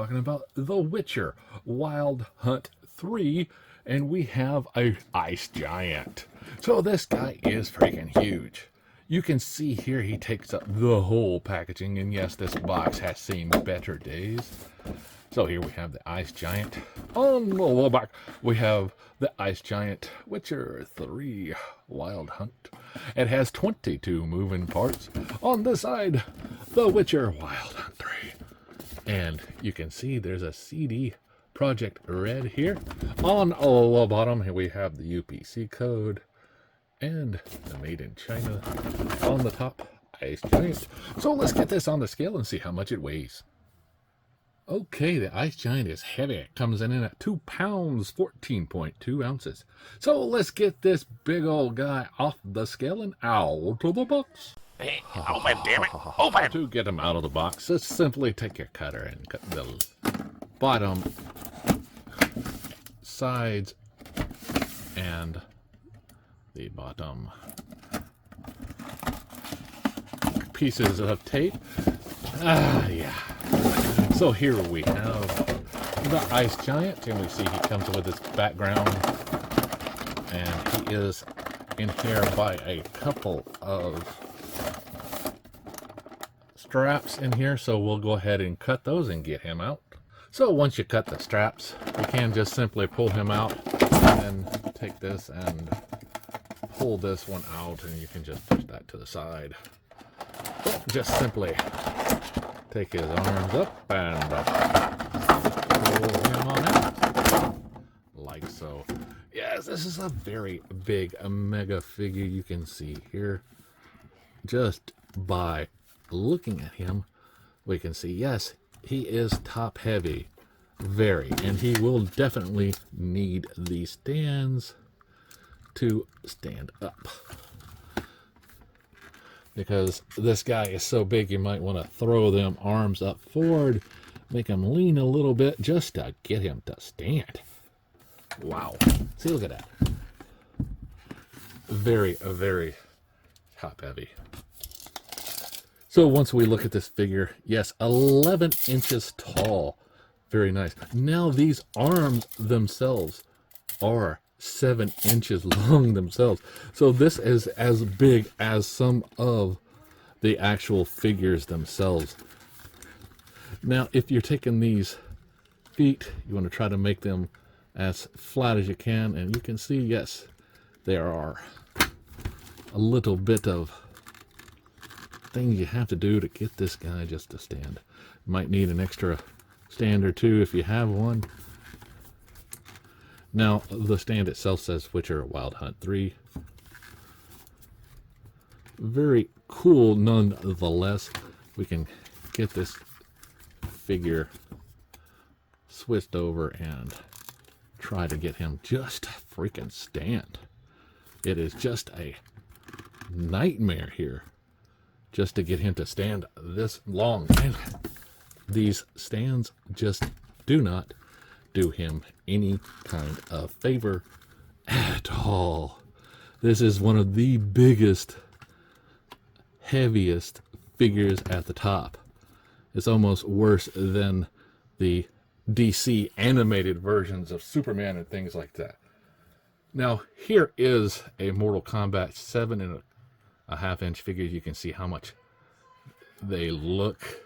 talking about The Witcher Wild Hunt 3, and we have a ice giant. So this guy is freaking huge. You can see here he takes up the whole packaging, and yes, this box has seen better days. So here we have the ice giant. On the back, we have the ice giant Witcher 3 Wild Hunt. It has 22 moving parts. On this side, the Witcher Wild Hunt 3. And you can see there's a CD Projekt Red here. On the bottom, here we have the UPC code and the Made in China. On the top, ice giant. So let's get this on the scale and see how much it weighs. Okay, the ice giant is heavy. It comes in at 2 pounds, 14.2 ounces. So let's get this big old guy off the scale and out of the box. Hey, open, damn it, open! To get him out of the box, just simply take your cutter and cut the bottom, sides, and the bottom pieces of tape. Yeah. So here we have the ice giant, and we see he comes with his background, and he is in here by a couple of straps in here, so we'll go ahead and cut those and get him out. So once you cut the straps, you can just simply pull him out and then take this and pull this one out, and you can just push that to the side. Just simply take his arms up and pull him on out, like so. Yes, this is a very big mega figure. You can see here, just by looking at him, we can see, yes, he is top heavy, very, and he will definitely need these stands to stand up, because this guy is so big you might want to throw them arms up forward, make him lean a little bit just to get him to stand. Wow, see, look at that. Very, very top heavy. So once we look at this figure, yes, 11 inches tall. Very nice. Now these arms themselves are 7 inches long themselves. So this is as big as some of the actual figures themselves. Now, if you're taking these feet, you want to try to make them as flat as you can. And you can see, yes, there are a little bit of things you have to do to get this guy just to stand. You might need an extra stand or two if you have one. Now, the stand itself says Witcher Wild Hunt 3. Very cool nonetheless. We can get this figure switched over and try to get him just freaking stand. It is just a nightmare here just to get him to stand this long. And these stands just do not do him any kind of favor at all. This is one of the biggest, heaviest figures at the top. It's almost worse than the DC animated versions of Superman and things like that. Now, here is a Mortal Kombat 7.5-inch figure. You can see how much they look.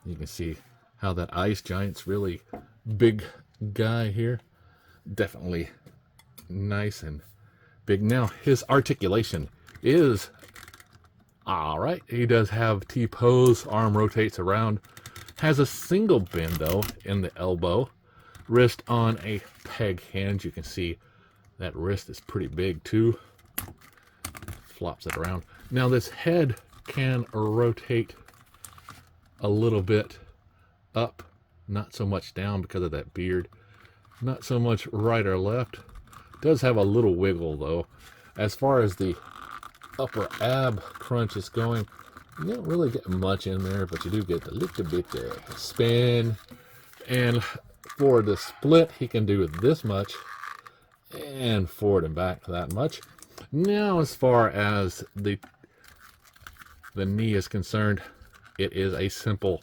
You can see how that ice giant's really big guy here. Definitely nice and big. Now, his articulation is all right. He does have T-pose, arm rotates around, has a single bend though in the elbow, wrist on a peg hinge. You can see that wrist is pretty big too. Flops it around. Now this head can rotate a little bit up, not so much down because of that beard. Not so much right or left. Does have a little wiggle though. As far as the upper ab crunch is going, you don't really get much in there, but you do get a little bit spin. And for the split, he can do this much, and forward and back that much. Now, as far as the knee is concerned, it is a simple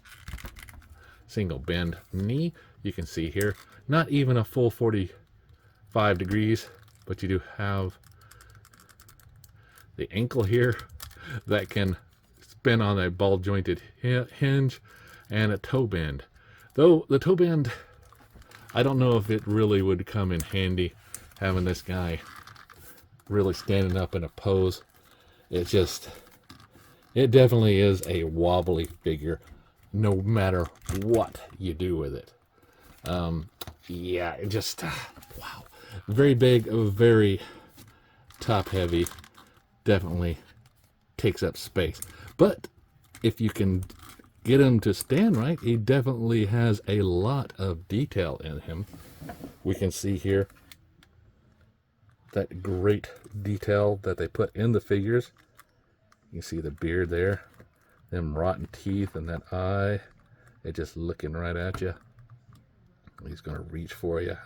single bend knee. You can see here, not even a full 45 degrees, but you do have the ankle here that can spin on a ball jointed hinge, and a toe bend. Though the toe bend, I don't know if it really would come in handy having this guy really standing up in a pose. It definitely is a wobbly figure no matter what you do with it. Yeah, it just wow, very big, very top heavy, definitely takes up space. But if you can get him to stand right, he definitely has a lot of detail in him. We can see here that great detail that they put in the figures. You see the beard there, them rotten teeth, and that eye. It just looking right at you. He's gonna reach for you.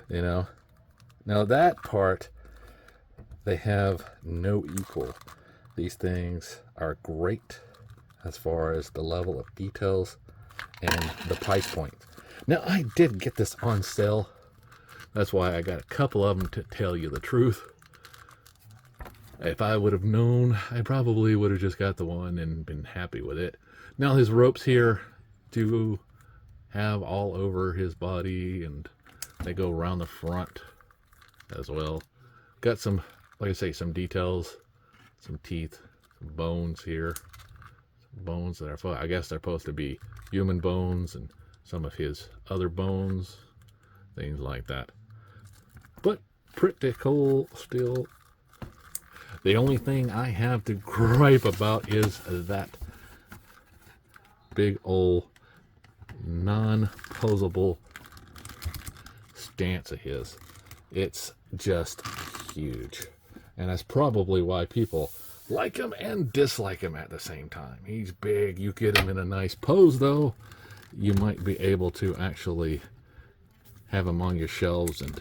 You know. Now that part, they have no equal. These things are great as far as the level of details and the price point. Now I did get this on sale. That's why I got a couple of them, to tell you the truth. If I would have known, I probably would have just got the one and been happy with it. Now his ropes here do have all over his body, and they go around the front as well. Got some, like I say, some details, some teeth, some bones here. Some bones that are, I guess they're supposed to be human bones, and some of his other bones, things like that. But pretty cool still. The only thing I have to gripe about is that big old non-posable stance of his. It's just huge. And that's probably why people like him and dislike him at the same time. He's big. You get him in a nice pose, though, you might be able to actually have him on your shelves and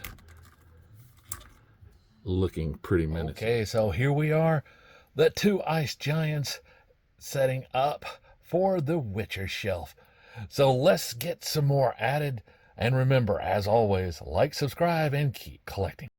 looking pretty menacing. Okay, so here we are, the two ice giants setting up for the Witcher shelf. So let's get some more added. And remember, as always, like, subscribe, and keep collecting.